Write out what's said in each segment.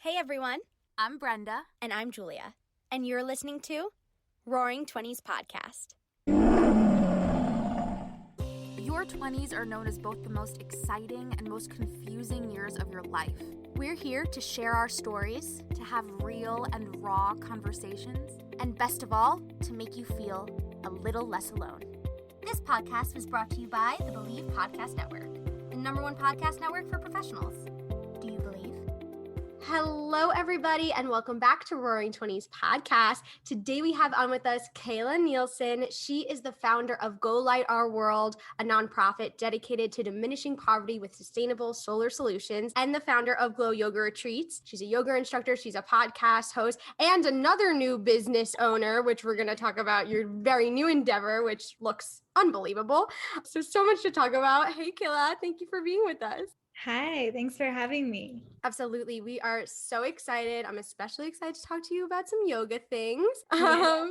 Hey everyone, I'm Brenda. and I'm Julia, and you're listening to Roaring Twenties Podcast. Your 20s are known as both the most exciting and most confusing years of your life. We're here to share our stories, to have real and raw conversations, and best of all, to make you feel a little less alone. This podcast was brought to you by the Believe Podcast Network, the #1 podcast network for professionals. Do you believe? Hello, everybody, and welcome back to Roaring Twenties Podcast. Today we have on with us Kayla Nielsen. She is the founder of Go Light Our World, a nonprofit dedicated to diminishing poverty with sustainable solar solutions, and the founder of Glow Yoga Retreats. She's a yoga instructor, she's a podcast host, and another new business owner, which we're going to talk about your very new endeavor, which looks unbelievable. So much to talk about. Hey, Kayla, thank you for being with us. Hi, thanks for having me. Absolutely. We are so excited. I'm especially excited to talk to you about some yoga things. Yeah.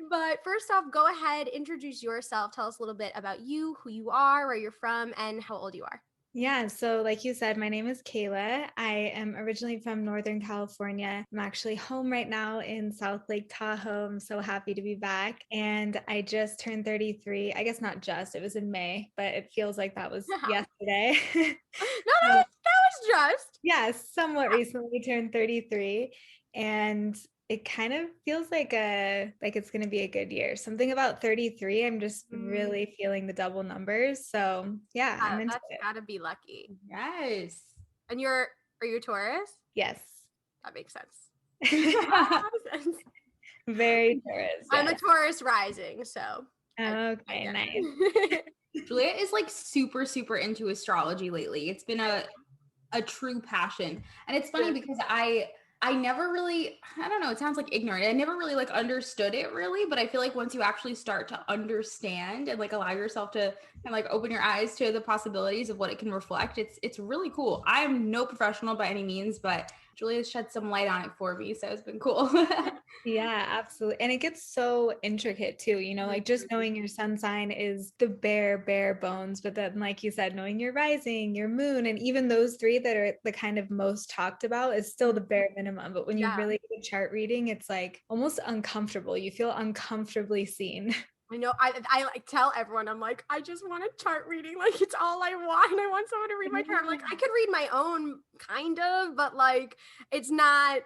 But first off, go ahead, introduce yourself. Tell us a little bit about you, who you are, where you're from, and how old you are. Yeah, so like you said, my name is Kayla. I am originally from Northern California. I'm actually home right now in South Lake Tahoe. I'm so happy to be back. And I just turned 33. I guess not just, it was in May, but it feels like that was yesterday. No, that was just. Yes, somewhat recently turned 33. And it kind of feels like it's going to be a good year. Something about 33, I'm just really feeling the double numbers. So yeah, I'm into That's it. gotta be lucky. Yes. And are you a Taurus? Yes. That makes sense. Very Taurus. I'm a yes. Taurus rising, so. Okay, nice. Julia is like super into astrology lately. It's been a true passion. And it's funny because I never really, I don't know, it sounds like ignorant. I never really like understood it really, but I feel like once you actually start to understand and like allow yourself to kind of like open your eyes to the possibilities of what it can reflect, it's really cool. I'm no professional by any means, but Julia shed some light on it for me, so it's been cool. Yeah, absolutely. And it gets so intricate too, like just knowing your sun sign is the bare bones. But then, like you said, knowing your rising, your moon, and even those three that are the kind of most talked about is still the bare minimum. But when you really do chart reading, it's like almost uncomfortable. You feel uncomfortably seen. I know. I like tell everyone, I'm like, I just want a chart reading. Like, it's all I want. And I want someone to read my chart. I'm like, I could read my own kind of, but like, it's not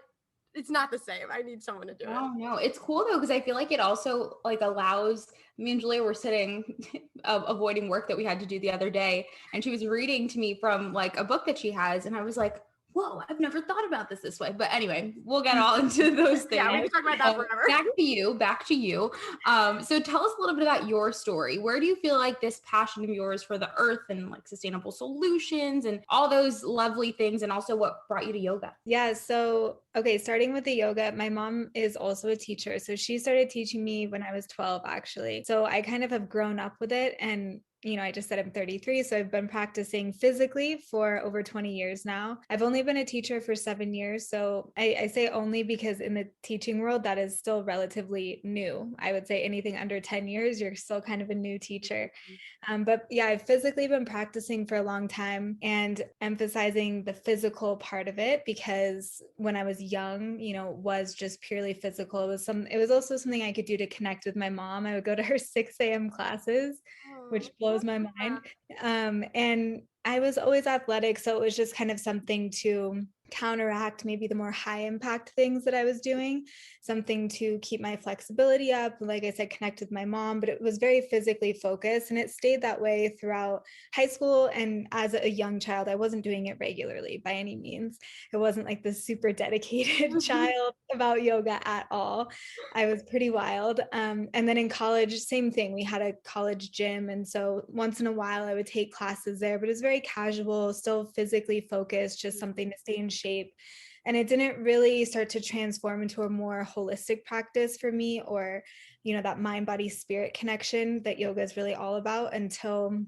the same. I need someone to do it. Oh no, it's cool though, because I feel like it also like allows me and Julia were sitting avoiding work that we had to do the other day, and she was reading to me from like a book that she has, and I was like, whoa, I've never thought about this way. But anyway, we'll get all into those things. Yeah, we can talk about that forever. Back to you. So tell us a little bit about your story. Where do you feel like this passion of yours for the earth and like sustainable solutions and all those lovely things, and also what brought you to yoga? Yeah. So, okay, starting with the yoga, my mom is also a teacher. So she started teaching me when I was 12, actually. So I kind of have grown up with it. And I just said I'm 33, so I've been practicing physically for over 20 years now. I've only been a teacher for 7 years. So I say only because in the teaching world, that is still relatively new. I would say anything under 10 years, you're still kind of a new teacher. But yeah, I've physically been practicing for a long time and emphasizing the physical part of it, because when I was young, was just purely physical. It was also something I could do to connect with my mom. I would go to her 6 a.m. classes, which blows my mind. And I was always athletic, so it was just kind of something to counteract maybe the more high impact things that I was doing, something to keep my flexibility up. Like I said, connect with my mom, but it was very physically focused, and it stayed that way throughout high school. And as a young child, I wasn't doing it regularly by any means. It wasn't like the super dedicated child about yoga at all. I was pretty wild. And then in college, same thing. We had a college gym. And so once in a while I would take classes there, but it's very casual, still physically focused, just something to stay in shape. And it didn't really start to transform into a more holistic practice for me, or, that mind, body, spirit connection that yoga is really all about, until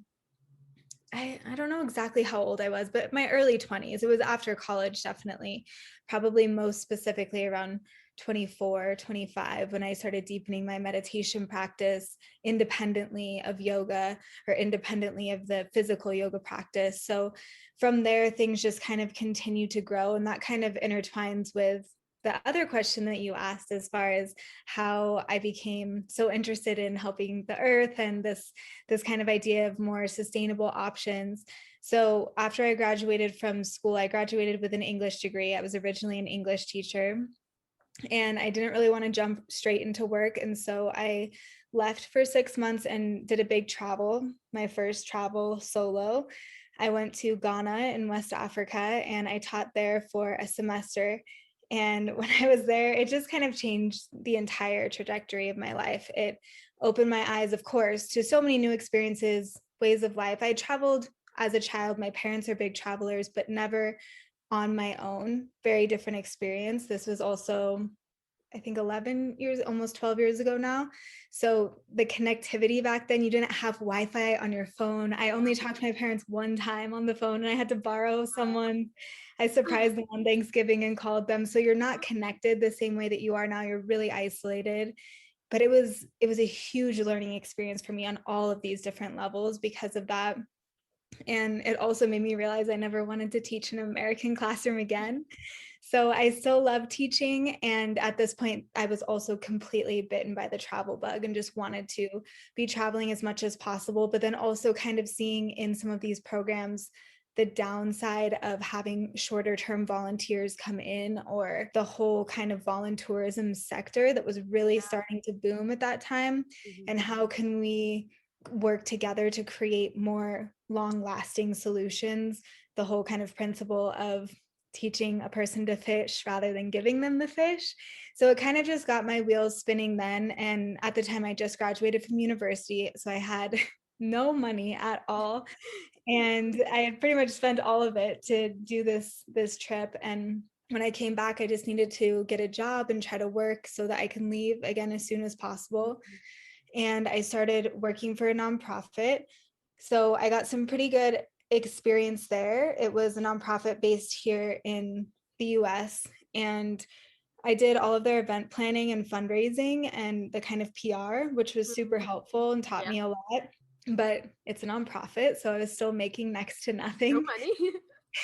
I don't know exactly how old I was, but my early 20s. It was after college, definitely, probably most specifically around 24, 25, when I started deepening my meditation practice independently of yoga or independently of the physical yoga practice. So from there, things just kind of continue to grow. And that kind of intertwines with the other question that you asked, as far as how I became so interested in helping the earth and this kind of idea of more sustainable options. So after I graduated from school, I graduated with an English degree. I was originally an English teacher, and I didn't really want to jump straight into work. And so I left for 6 months and did a big travel, my first travel solo. I went to Ghana in West Africa, and I taught there for a semester. And when I was there, it just kind of changed the entire trajectory of my life. It opened my eyes, of course, to so many new experiences, ways of life. I traveled as a child. My parents are big travelers, but never on my own. Very different experience. This was also, I think, 11 years, almost 12 years ago now. So the connectivity back then, you didn't have Wi-Fi on your phone. I only talked to my parents one time on the phone, and I had to borrow someone. I surprised them on Thanksgiving and called them. So you're not connected the same way that you are now. You're really isolated. But it was a huge learning experience for me on all of these different levels because of that. And it also made me realize I never wanted to teach in an American classroom again. So I still love teaching. And at this point, I was also completely bitten by the travel bug and just wanted to be traveling as much as possible, but then also kind of seeing in some of these programs the downside of having shorter term volunteers come in, or the whole kind of voluntourism sector that was really starting to boom at that time. And how can we work together to create more long-lasting solutions? The whole kind of principle of teaching a person to fish rather than giving them the fish. So it kind of just got my wheels spinning then. And at the time, I just graduated from university, so I had no money at all, and I had pretty much spent all of it to do this trip. And when I came back, I just needed to get a job and try to work so that I can leave again as soon as possible. And I started working for a nonprofit. So I got some pretty good experience there. It was a nonprofit based here in the US, and I did all of their event planning and fundraising and the kind of PR, which was super helpful and taught me a lot. But it's a nonprofit, so I was still making next to nothing. No money.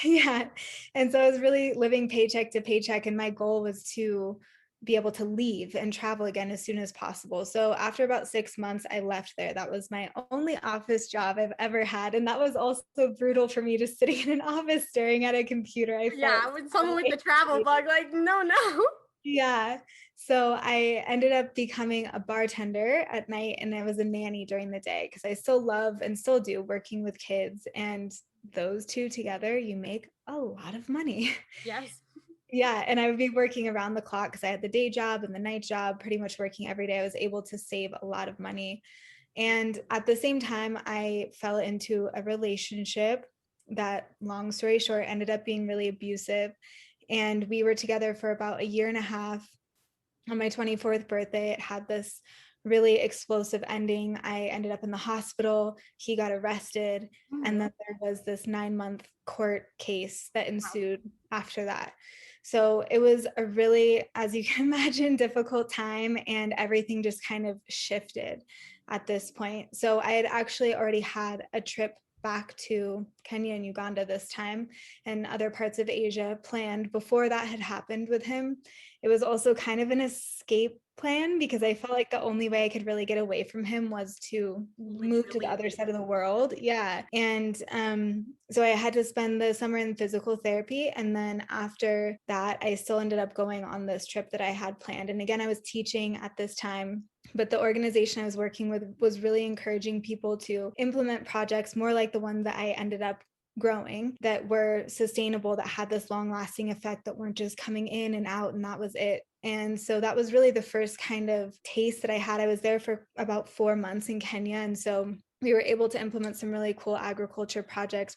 Yeah. And so I was really living paycheck to paycheck, and my goal was to be able to leave and travel again as soon as possible. So after about 6 months, I left there. That was my only office job I've ever had. And that was also brutal for me, just sitting in an office staring at a computer. I felt With someone with the travel bug, like, no. yeah. So I ended up becoming a bartender at night, and I was a nanny during the day because I still love and still do working with kids. And those two together, you make a lot of money. Yes. Yeah. And I would be working around the clock because I had the day job and the night job, pretty much working every day. I was able to save a lot of money. And at the same time, I fell into a relationship that, long story short, ended up being really abusive. And we were together for about a year and a half. On my 24th birthday, it had this really explosive ending. I ended up in the hospital. He got arrested. And then there was this 9-month court case that ensued after that. So it was a really, as you can imagine, difficult time, and everything just kind of shifted at this point. So I had actually already had a trip back to Kenya and Uganda this time, and other parts of Asia planned before that had happened with him. It was also kind of an escape plan because I felt like the only way I could really get away from him was to move to the other side of the world. Yeah. And so I had to spend the summer in physical therapy. And then after that, I still ended up going on this trip that I had planned. And again, I was teaching at this time, but the organization I was working with was really encouraging people to implement projects more like the ones that I ended up growing, that were sustainable, that had this long lasting effect, that weren't just coming in and out and that was it. And so that was really the first kind of taste that I had. I was there for about 4 months in Kenya. And so we were able to implement some really cool agriculture projects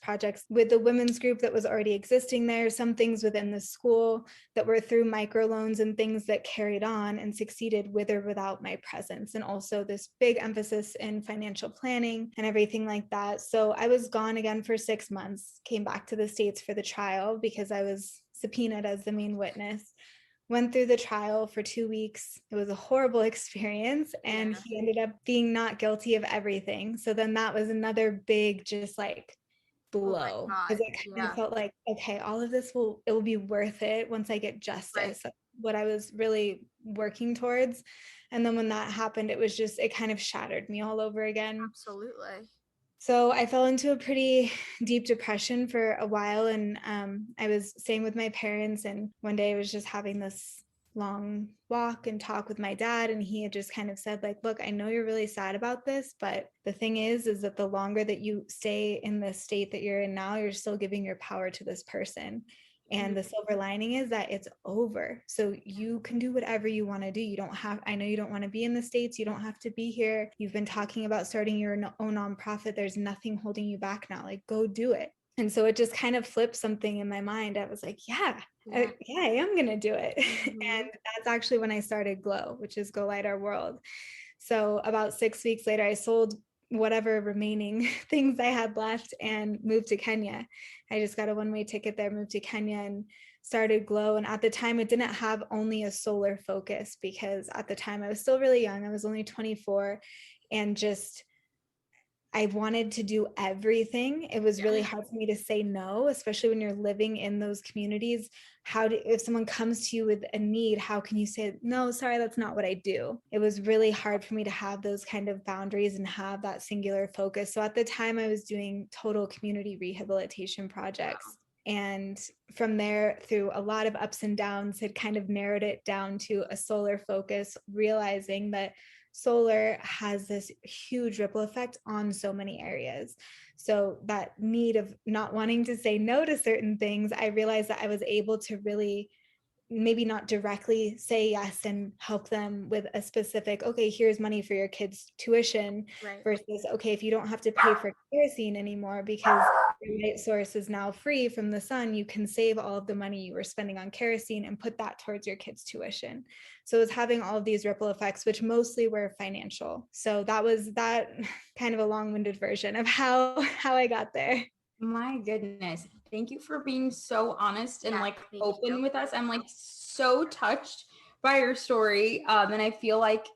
with the women's group that was already existing there, some things within the school that were through microloans and things that carried on and succeeded with or without my presence. And also this big emphasis in financial planning and everything like that. So I was gone again for 6 months, came back to the States for the trial because I was subpoenaed as the main witness. Went through the trial for 2 weeks. It was a horrible experience, and he ended up being not guilty of everything. So then that was another big just like blow, because it kind of felt like, okay, all of this it will be worth it once I get justice. That's what I was really working towards. And then when that happened, it kind of shattered me all over again. Absolutely. So I fell into a pretty deep depression for a while, and I was staying with my parents, and one day I was just having this long walk and talk with my dad, and he had just kind of said like, look, I know you're really sad about this, but the thing is that the longer that you stay in the state that you're in now, you're still giving your power to this person. And the silver lining is that it's over. So you can do whatever you want to do. I know you don't want to be in the States. You don't have to be here. You've been talking about starting your own nonprofit. There's nothing holding you back now. Like, go do it. And so it just kind of flipped something in my mind. I was like, I am going to do it. And that's actually when I started GLOW, which is Go Light Our World. So about 6 weeks later, I sold whatever remaining things I had left and moved to Kenya. I just got a one-way ticket there, moved to Kenya, and started GLOW. And at the time, it didn't have only a solar focus, because at the time I was still really young. I was only 24, and just I wanted to do everything. It was really hard for me to say no, especially when you're living in those communities. If someone comes to you with a need, how can you say, no, sorry, that's not what I do? It was really hard for me to have those kind of boundaries and have that singular focus. So at the time, I was doing total community rehabilitation projects. Wow. And from there, through a lot of ups and downs, had kind of narrowed it down to a solar focus, realizing that solar has this huge ripple effect on so many areas. So that need of not wanting to say no to certain things, I realized that I was able to really maybe not directly say yes and help them with a specific, okay, here's money for your kids' tuition, versus, okay, if you don't have to pay for kerosene anymore because your light source is now free from the sun, you can save all of the money you were spending on kerosene and put that towards your kids' tuition. So it was having all of these ripple effects, which mostly were financial. So that was that kind of a long-winded version of how I got there. My goodness. Thank you for being so honest and open with us. I'm so touched by your story. And I feel like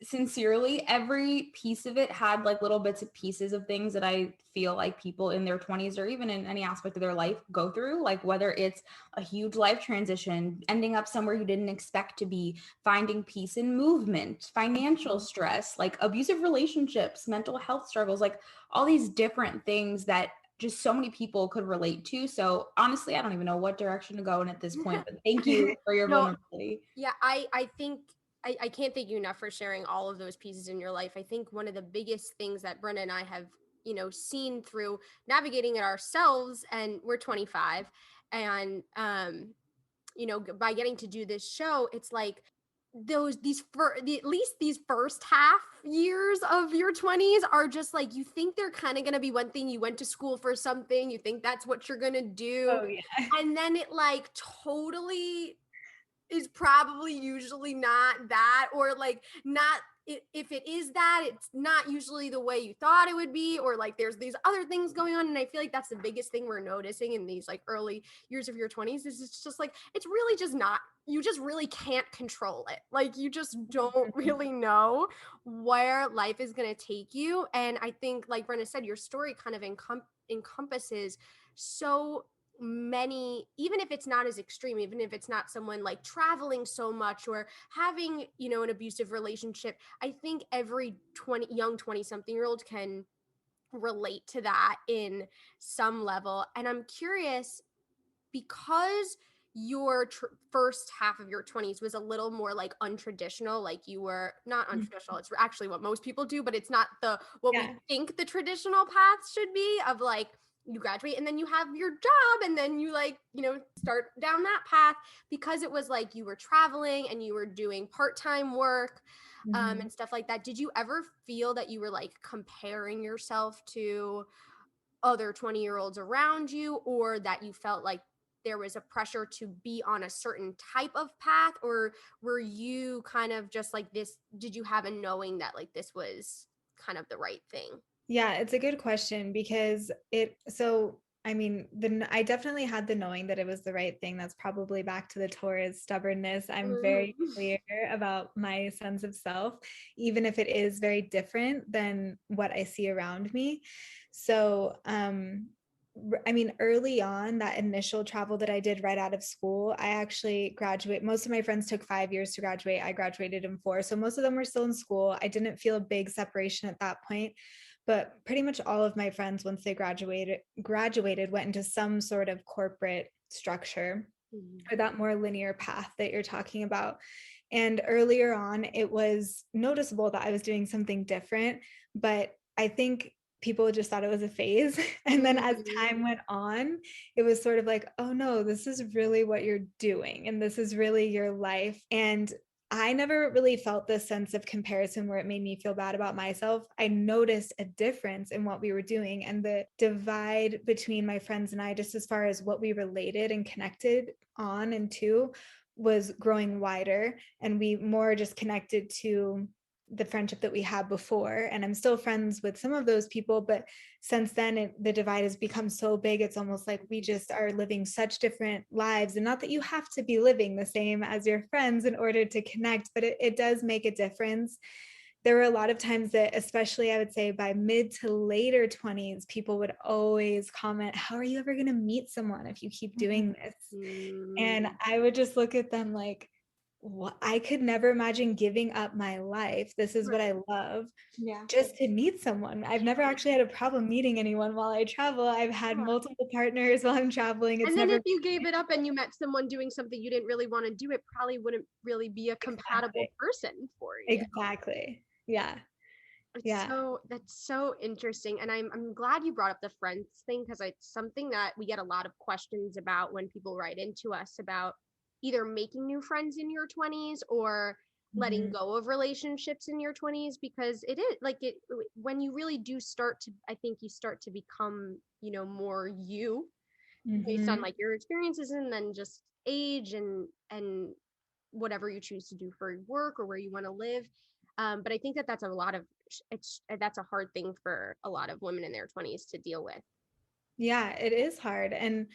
sincerely, every piece of it had little bits and pieces of things that I feel like people in their 20s or even in any aspect of their life go through, whether it's a huge life transition, ending up somewhere you didn't expect to be, finding peace in movement, financial stress, abusive relationships, mental health struggles, all these different things that just so many people could relate to. So honestly, I don't even know what direction to go in at this point, but thank you for your vulnerability. Yeah, I think I can't thank you enough for sharing all of those pieces in your life. I think one of the biggest things that Brenna and I have, seen through navigating it ourselves, and we're 25, and by getting to do this show, it's like at least these first half years of your 20s are just you think they're kind of going to be one thing. You went to school for something, you think that's what you're going to do. Oh, yeah. And then it totally is probably usually not that, or not if it is that, it's not usually the way you thought it would be, or there's these other things going on. And I feel like that's the biggest thing we're noticing in these early years of your 20s is it's just it's really just not, you just really can't control it. You just don't really know where life is going to take you. And I think, like Brenna said, your story kind of encompasses so many, even if it's not as extreme, even if it's not someone traveling so much or having, an abusive relationship. I think every young 20 something year old can relate to that in some level. And I'm curious, because your first half of your 20s was a little more untraditional, you were not untraditional, it's actually what most people do, but it's not what we think the traditional path should be of you graduate and then you have your job and then you like, start down that path, because it was like you were traveling and you were doing part-time work and stuff like that. Did you ever feel that you were like comparing yourself to other 20-year-olds around you, or that you felt like there was a pressure to be on a certain type of path? Or were you kind of just like this, did you have a knowing that like this was kind of the right thing? Yeah, it's a good question because I definitely had the knowing that it was the right thing. That's probably back to the Taurus stubbornness. I'm very clear about my sense of self, even if it is very different than what I see around me. So, early on, that initial travel that I did right out of school, I actually graduate. Most of my friends took 5 years to graduate. I graduated in 4. So most of them were still in school. I didn't feel a big separation at that point. But pretty much all of my friends, once they graduated, went into some sort of corporate structure or that more linear path that you're talking about. And earlier on, it was noticeable that I was doing something different, but I think people just thought it was a phase. And then as time went on, it was sort of like, oh no, this is really what you're doing. And this is really your life. And I never really felt this sense of comparison where it made me feel bad about myself. I noticed a difference in what we were doing, and the divide between my friends and I, just as far as what we related and connected on and to, was growing wider. And we more just connected to the friendship that we had before. And I'm still friends with some of those people, but since then the divide has become so big, it's almost like we just are living such different lives. And not that you have to be living the same as your friends in order to connect, but it does make a difference. There were a lot of times that, especially I would say by mid to later 20s, people would always comment, how are you ever going to meet someone if you keep doing this? And I would just look at them like, what? I could never imagine giving up my life. This is what I love. Yeah. Just to meet someone. I've never actually had a problem meeting anyone while I travel. I've had multiple partners while I'm traveling. And then if you gave it up and you met someone doing something you didn't really want to do, it probably wouldn't really be a compatible person for you. Exactly. Yeah. So that's so interesting. And I'm glad you brought up the friends thing, because it's something that we get a lot of questions about when people write into us about either making new friends in your 20s or letting go of relationships in your 20s, because it is like when you really do start to, I think you start to become, more you based on like your experiences, and then just age and whatever you choose to do for work or where you want to live. But I think that's that's a hard thing for a lot of women in their 20s to deal with. Yeah, it is hard. And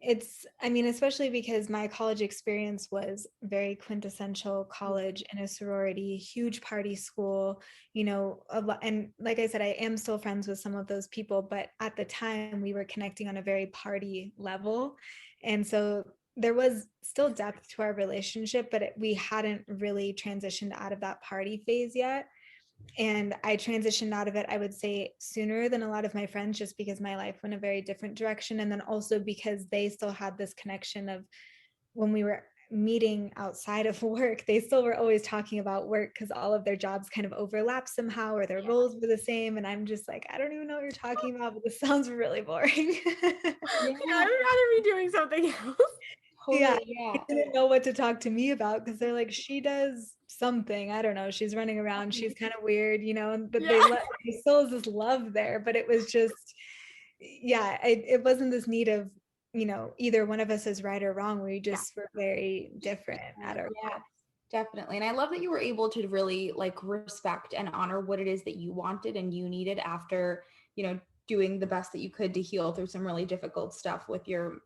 especially because my college experience was very quintessential college in a sorority, huge party school, and like I said, I am still friends with some of those people, but at the time we were connecting on a very party level. And so there was still depth to our relationship, but we hadn't really transitioned out of that party phase yet. And I transitioned out of it, I would say, sooner than a lot of my friends, just because my life went a very different direction. And then also because they still had this connection of when we were meeting outside of work, they still were always talking about work because all of their jobs kind of overlap somehow, or their roles were the same. And I'm just like, I don't even know what you're talking about, but this sounds really boring. I would rather be doing something else. Yeah, they didn't know what to talk to me about because they're like, she does something, I don't know, she's running around, she's kind of weird, but they still is this love there, but it was just, it wasn't this need of, either one of us is right or wrong. We just were very different at our core. Definitely. And I love that you were able to really like respect and honor what it is that you wanted and you needed after, doing the best that you could to heal through some really difficult stuff with your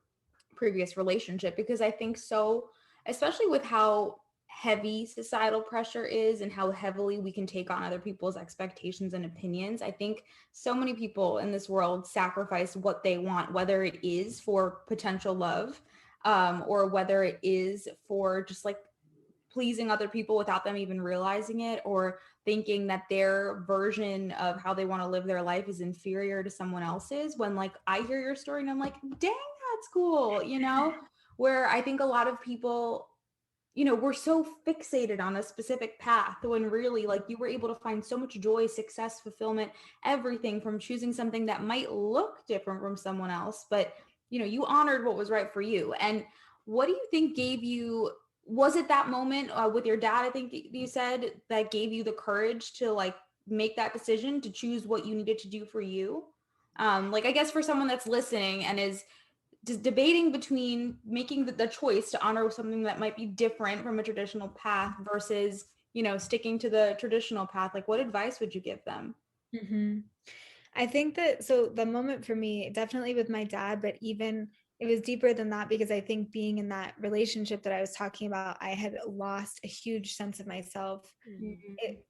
previous relationship. Because I think so, especially with how heavy societal pressure is and how heavily we can take on other people's expectations and opinions, I think so many people in this world sacrifice what they want, whether it is for potential love, or whether it is for just like pleasing other people without them even realizing it, or thinking that their version of how they want to live their life is inferior to someone else's. When like I hear your story and I'm like, dang, that's cool, where I think a lot of people, we're so fixated on a specific path when really like you were able to find so much joy, success, fulfillment, everything from choosing something that might look different from someone else, but you honored what was right for you. And what do you think was it that moment with your dad, I think you said, that gave you the courage to like make that decision to choose what you needed to do for you? Like, I guess for someone that's listening and is just debating between making the choice to honor something that might be different from a traditional path versus, sticking to the traditional path, like what advice would you give them? Mm-hmm. I think that, so the moment for me, definitely with my dad, but even it was deeper than that, because I think being in that relationship that I was talking about, I had lost a huge sense of myself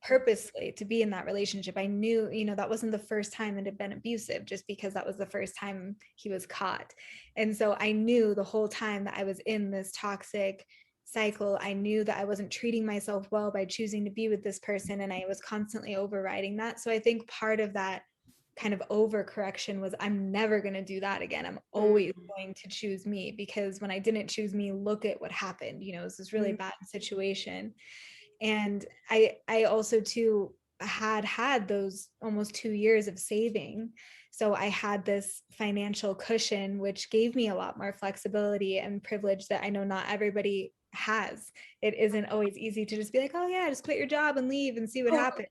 purposely to be in that relationship. I knew, that wasn't the first time it had been abusive, just because that was the first time he was caught. And so I knew the whole time that I was in this toxic cycle. I knew that I wasn't treating myself well by choosing to be with this person, and I was constantly overriding that. So I think part of that kind of overcorrection was, I'm never going to do that again. I'm always going to choose me, because when I didn't choose me, look at what happened. It was this really bad situation. And I also too had those almost 2 years of saving. So I had this financial cushion, which gave me a lot more flexibility and privilege that I know not everybody has. It isn't always easy to just be like, oh yeah, just quit your job and leave and see what happens.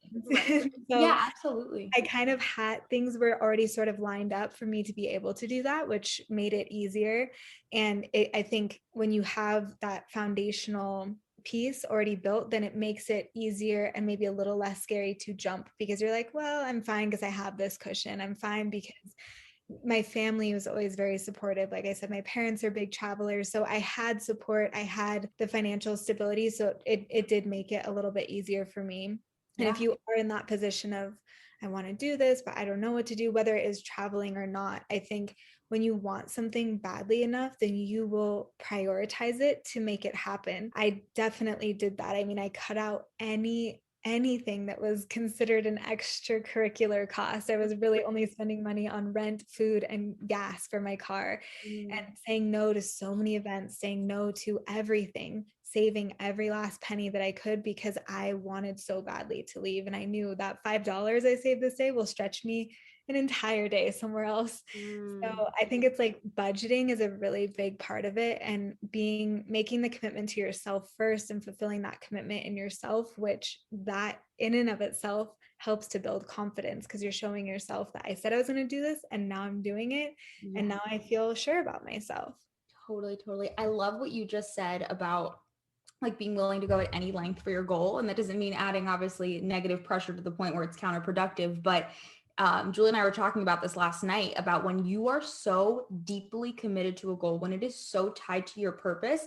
So yeah, absolutely. I kind of had, things were already sort of lined up for me to be able to do that, which made it easier. And I think when you have that foundational piece already built, then it makes it easier and maybe a little less scary to jump, because you're like, well, I'm fine because I have this cushion. I'm fine because my family was always very supportive. Like I said, my parents are big travelers. So I had support, I had the financial stability. So it did make it a little bit easier for me. And if you are in that position of, I want to do this, but I don't know what to do, whether it is traveling or not, I think when you want something badly enough, then you will prioritize it to make it happen. I definitely did that. I mean, I cut out anything that was considered an extracurricular cost. I was really only spending money on rent, food, and gas for my car, and saying no to so many events, saying no to everything, saving every last penny that I could, because I wanted so badly to leave. And I knew that $5 I saved this day will stretch me an entire day somewhere else. So I think it's like budgeting is a really big part of it, and making the commitment to yourself first and fulfilling that commitment in yourself, which that in and of itself helps to build confidence, because you're showing yourself that I said I was going to do this and now I'm doing it. And now I feel sure about myself. Totally. I love what you just said about like being willing to go at any length for your goal. And that doesn't mean adding obviously negative pressure to the point where it's counterproductive, but Julie and I were talking about this last night, about when you are so deeply committed to a goal, when it is so tied to your purpose,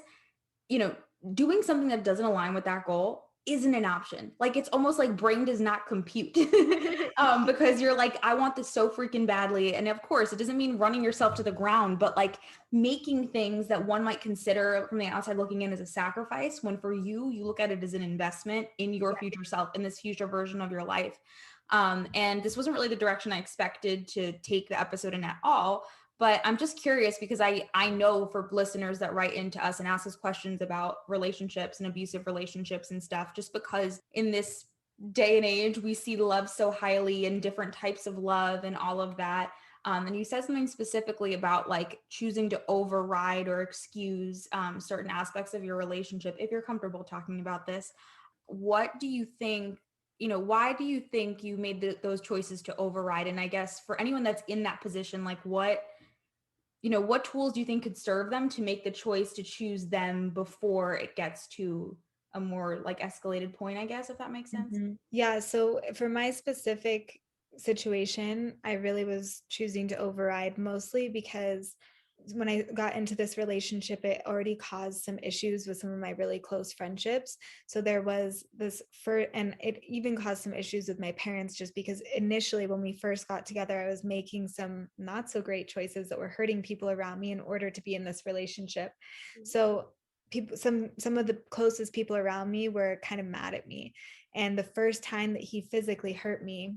doing something that doesn't align with that goal isn't an option. Like, it's almost like brain does not compute because you're like, I want this so freaking badly. And of course, it doesn't mean running yourself to the ground, but like making things that one might consider from the outside looking in as a sacrifice, when for you, you look at it as an investment in your future self, in this future version of your life. And this wasn't really the direction I expected to take the episode in at all. But I'm just curious, because I know for listeners that write into us and ask us questions about relationships and abusive relationships and stuff, just because in this day and age, we see love so highly and different types of love and all of that. And you said something specifically about like choosing to override or excuse certain aspects of your relationship. If you're comfortable talking about this, what do you think, why do you think you made those choices to override? And I guess for anyone that's in that position, like what tools do you think could serve them to make the choice to choose them before it gets to a more like escalated point, I guess, if that makes sense? Yeah. So for my specific situation, I really was choosing to override, mostly because when I got into this relationship, it already caused some issues with some of my really close friendships. So there was this and it even caused some issues with my parents, just because initially when we first got together, I was making some not so great choices that were hurting people around me in order to be in this relationship. So some of the closest people around me were kind of mad at me. And the first time that he physically hurt me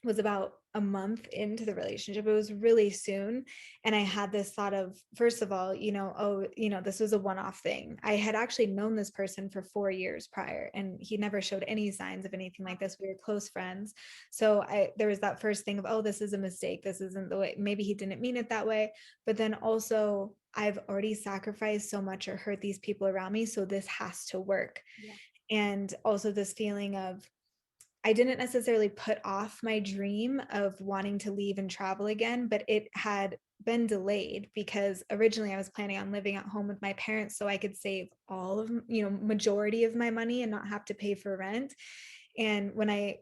was about a month into the relationship. It was really soon. And I had this thought of, first of all, this was a one-off thing. I had actually known this person for 4 years prior, and he never showed any signs of anything like this. We were close friends. So there was that first thing of, oh, this is a mistake. This isn't the way, maybe he didn't mean it that way. But then also I've already sacrificed so much or hurt these people around me. So this has to work. Yeah. And also this feeling of, I didn't necessarily put off my dream of wanting to leave and travel again, but it had been delayed because originally I was planning on living at home with my parents so I could save all of, majority of my money and not have to pay for rent. And when I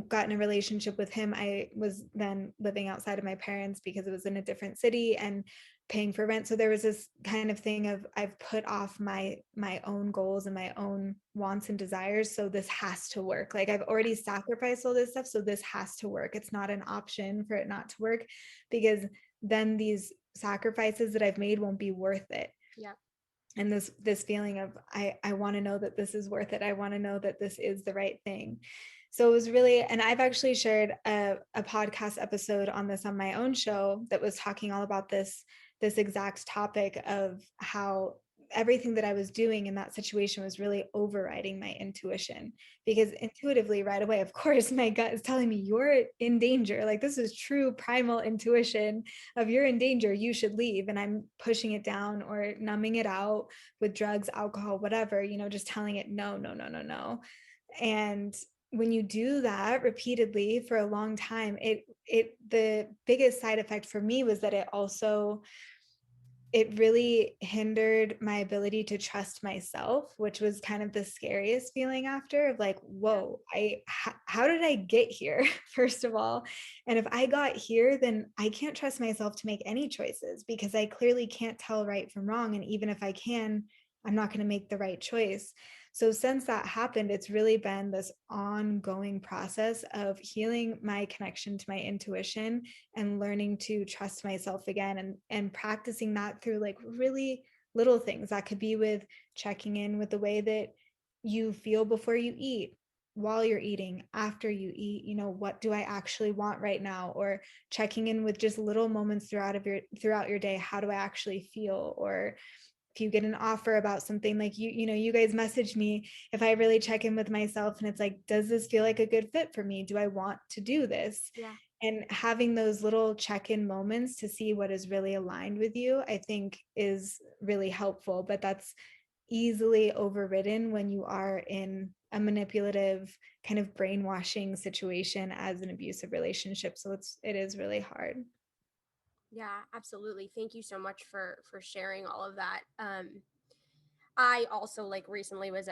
got in a relationship with him, I was then living outside of my parents because it was in a different city and paying for rent. So there was this kind of thing of, I've put off my own goals and my own wants and desires. So this has to work. Like I've already sacrificed all this stuff. So this has to work. It's not an option for it not to work, because then these sacrifices that I've made won't be worth it. Yeah. And this feeling of, I want to know that this is worth it. I want to know that this is the right thing. So it was really, and I've actually shared a podcast episode on this on my own show that was talking all about this exact topic of how everything that I was doing in that situation was really overriding my intuition, because intuitively right away, of course, my gut is telling me you're in danger. Like this is true primal intuition of you're in danger, you should leave. And I'm pushing it down or numbing it out with drugs, alcohol, whatever, just telling it, no. And when you do that repeatedly for a long time, the biggest side effect for me was that it really hindered my ability to trust myself, which was kind of the scariest feeling after, of like, whoa, how did I get here? First of all, and if I got here, then I can't trust myself to make any choices because I clearly can't tell right from wrong. And even if I can, I'm not going to make the right choice. So since that happened, it's really been this ongoing process of healing my connection to my intuition and learning to trust myself again, and practicing that through like really little things. That could be with checking in with the way that you feel before you eat, while you're eating, after you eat, what do I actually want right now? Or checking in with just little moments throughout your day. How do I actually feel? Or if you get an offer about something, like you guys message me, if I really check in with myself and it's like, does this feel like a good fit for me? Do I want to do this? Yeah. And having those little check-in moments to see what is really aligned with you, I think is really helpful. But that's easily overridden when you are in a manipulative kind of brainwashing situation as an abusive relationship. So it is really hard. Yeah, absolutely. Thank you so much for sharing all of that. I also like recently was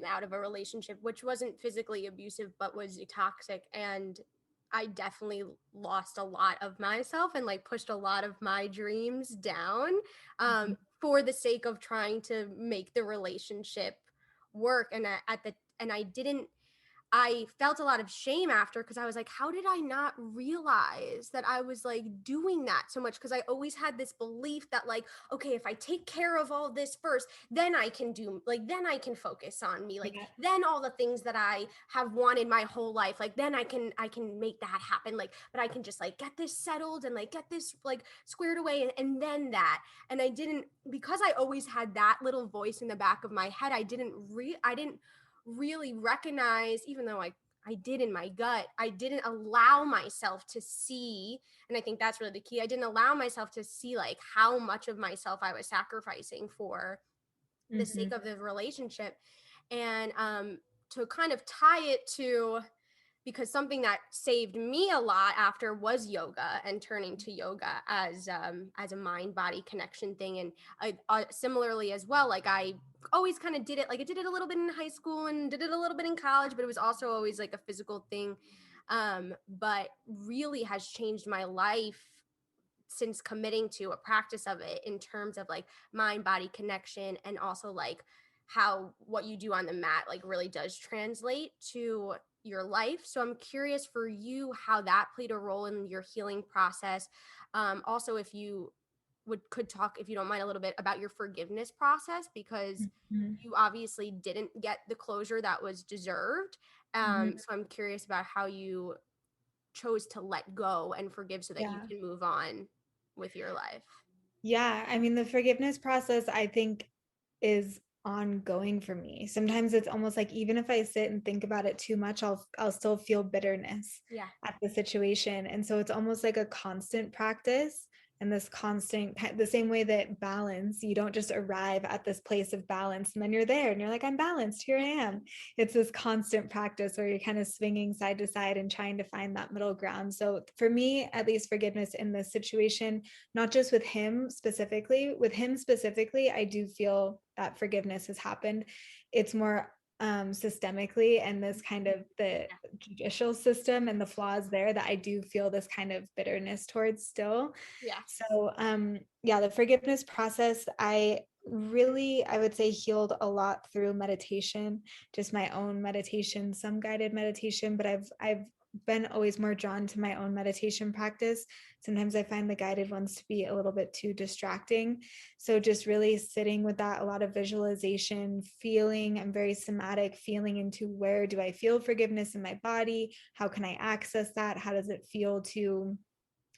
out of a relationship which wasn't physically abusive but was toxic, and I definitely lost a lot of myself and like pushed a lot of my dreams down for the sake of trying to make the relationship work. And I felt a lot of shame after, because I was like, how did I not realize that I was like doing that so much? Because I always had this belief that like, okay, if I take care of all this first, then I can focus on me. Like, then all the things that I have wanted my whole life, like, then I can make that happen. Like, but I can just like get this settled and like get this like squared away. And then that. And I didn't, because I always had that little voice in the back of my head, I didn't really recognize, even though I did in my gut, I didn't allow myself to see. And I think that's really the key. I didn't allow myself to see like how much of myself I was sacrificing for the sake of the relationship. And to kind of tie it to, because something that saved me a lot after was yoga and turning to yoga as a mind body connection thing. And I similarly as well, like I always kind of did it, like I did it a little bit in high school and did it a little bit in college, but it was also always like a physical thing, but really has changed my life since committing to a practice of it, in terms of like mind body connection, and also like how what you do on the mat like really does translate to your life. So I'm curious for you how that played a role in your healing process. Also, if you could talk, if you don't mind, a little bit about your forgiveness process, because you obviously didn't get the closure that was deserved. So I'm curious about how you chose to let go and forgive so that you Yeah. can move on with your life. Yeah, I mean, the forgiveness process, I think, is ongoing for me. Sometimes it's almost like even if I sit and think about it too much, I'll still feel bitterness Yeah. at the situation. And so it's almost like a constant practice and this constant, the same way that balance, you don't just arrive at this place of balance and then you're there and you're like, I'm balanced, here I am. It's this constant practice where you're kind of swinging side to side and trying to find that middle ground. So for me, at least forgiveness in this situation, not just with him specifically, I do feel that forgiveness has happened. It's more systemically, and this kind of the judicial system and the flaws there, that I do feel this kind of bitterness towards still. Yeah. So yeah, the forgiveness process, I would say healed a lot through meditation, just my own meditation, some guided meditation, but I've been always more drawn to my own meditation practice. Sometimes I find the guided ones to be a little bit too distracting. So just really sitting with that, a lot of visualization, feeling, I'm very somatic, feeling into where do I feel forgiveness in my body? How can I access that? How does it feel to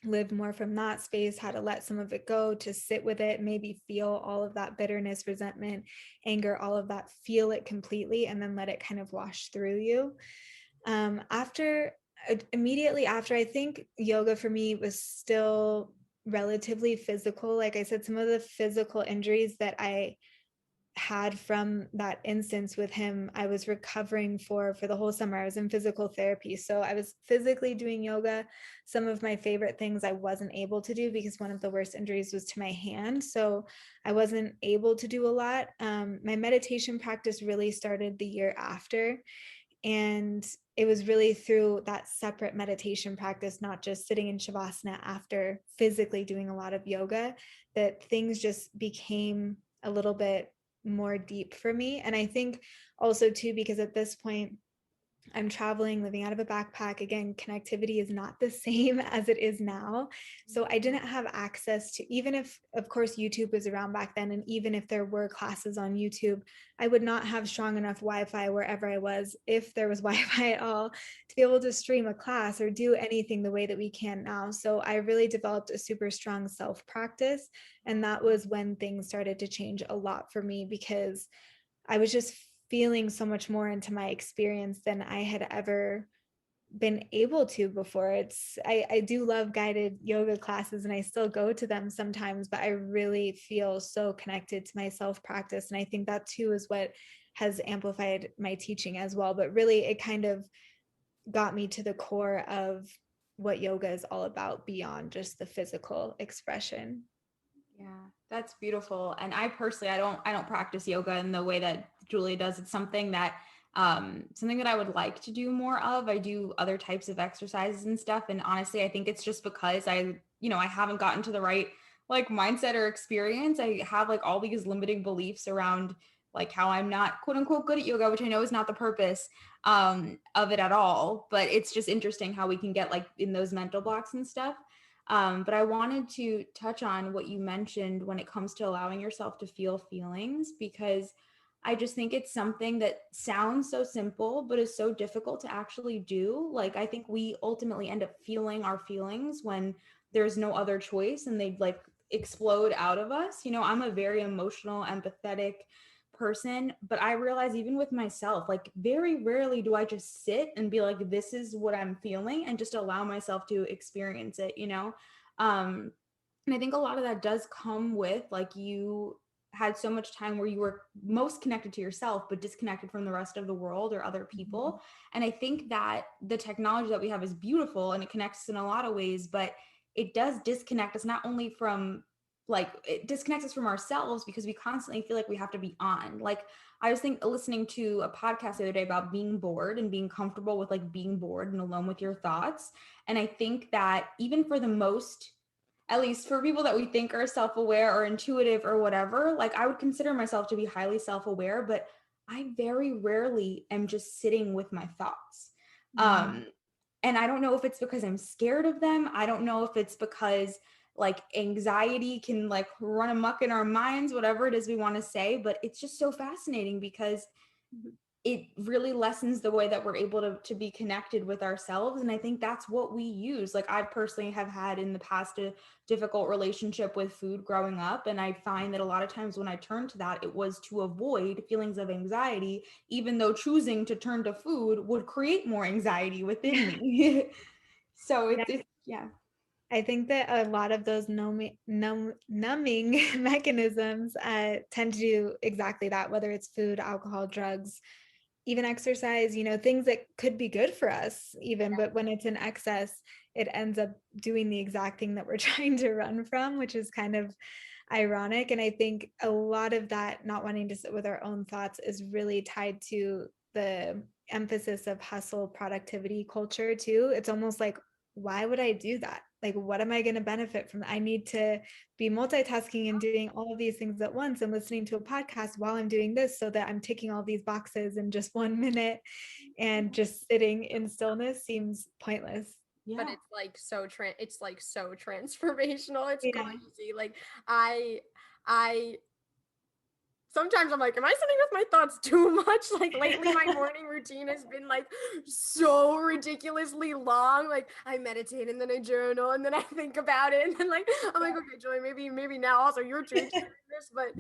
live more from that space, how to let some of it go, to sit with it, maybe feel all of that bitterness, resentment, anger, all of that, feel it completely, and then let it kind of wash through you. Immediately after, I think yoga for me was still relatively physical. Like I said, some of the physical injuries that I had from that instance with him, I was recovering for the whole summer. I was in physical therapy, so I was physically doing yoga. Some of my favorite things I wasn't able to do because one of the worst injuries was to my hand, so I wasn't able to do a lot. My meditation practice really started the year after, and it was really through that separate meditation practice, not just sitting in Shavasana after physically doing a lot of yoga, that things just became a little bit more deep for me. And I think also too, because at this point I'm traveling, living out of a backpack. Again, connectivity is not the same as it is now. So I didn't have access to, even if, of course, YouTube was around back then, and even if there were classes on YouTube, I would not have strong enough Wi-Fi wherever I was, if there was Wi-Fi at all, to be able to stream a class or do anything the way that we can now. So I really developed a super strong self-practice. And that was when things started to change a lot for me, because I was just feeling so much more into my experience than I had ever been able to before. I do love guided yoga classes and I still go to them sometimes, but I really feel so connected to my self practice. And I think that too is what has amplified my teaching as well. But really, it kind of got me to the core of what yoga is all about beyond just the physical expression. Yeah, that's beautiful. And I personally, I don't practice yoga in the way that Julia does. It's something that I would like to do more of. I do other types of exercises and stuff. And honestly, I think it's just because I haven't gotten to the right like mindset or experience. I have like all these limiting beliefs around like how I'm not quote unquote good at yoga, which I know is not the purpose of it at all. But it's just interesting how we can get like in those mental blocks and stuff. But I wanted to touch on what you mentioned when it comes to allowing yourself to feel feelings, because I just think it's something that sounds so simple, but is so difficult to actually do. Like, I think we ultimately end up feeling our feelings when there's no other choice and they like explode out of us. You know, I'm a very emotional, empathetic person, but I realize even with myself, like very rarely do I just sit and be like, this is what I'm feeling, and just allow myself to experience it, you know? And I think a lot of that does come with like you had so much time where you were most connected to yourself, but disconnected from the rest of the world or other people. And I think that the technology that we have is beautiful and it connects us in a lot of ways, but it does disconnect us not only from like it disconnects us from ourselves because we constantly feel like we have to be on. Like I was listening to a podcast the other day about being bored and being comfortable with like being bored and alone with your thoughts. And I think that even for the most, at least for people that we think are self-aware or intuitive or whatever, like I would consider myself to be highly self-aware, but I very rarely am just sitting with my thoughts. And I don't know if it's because I'm scared of them. I don't know if it's because like anxiety can like run amok in our minds, whatever it is we want to say, but it's just so fascinating because it really lessens the way that we're able to be connected with ourselves. And I think that's what we use. Like I personally have had in the past a difficult relationship with food growing up. And I find that a lot of times when I turned to that, it was to avoid feelings of anxiety, even though choosing to turn to food would create more anxiety within me. So it's yeah. I think that a lot of those numbing mechanisms tend to do exactly that, whether it's food, alcohol, drugs, even exercise, things that could be good for us even, but when it's in excess, it ends up doing the exact thing that we're trying to run from, which is kind of ironic. And I think a lot of that not wanting to sit with our own thoughts is really tied to the emphasis of hustle productivity culture too. It's almost like, why would I do that? Like, what am I going to benefit from? I need to be multitasking and doing all of these things at once and listening to a podcast while I'm doing this so that I'm ticking all these boxes in just 1 minute, and just sitting in stillness seems pointless. Yeah. But it's like so transformational. It's Yeah. crazy. Like I sometimes I'm like, am I sitting with my thoughts too much? Like lately my morning routine has been like so ridiculously long. Like I meditate and then I journal and then I think about it. And then like, I'm like, okay, Joy, maybe now also you're doing this, but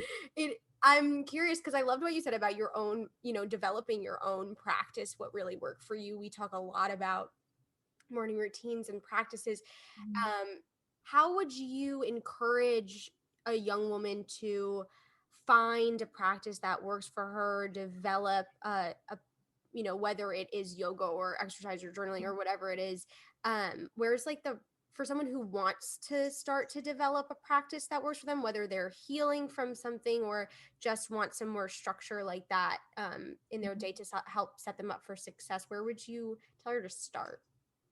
I'm curious because I loved what you said about your own, developing your own practice, what really worked for you. We talk a lot about morning routines and practices. How would you encourage a young woman to find a practice that works for her, develop whether it is yoga or exercise or journaling or whatever it is, where's like for someone who wants to start to develop a practice that works for them, whether they're healing from something or just want some more structure like that in their day to help set them up for success, where would you tell her to start?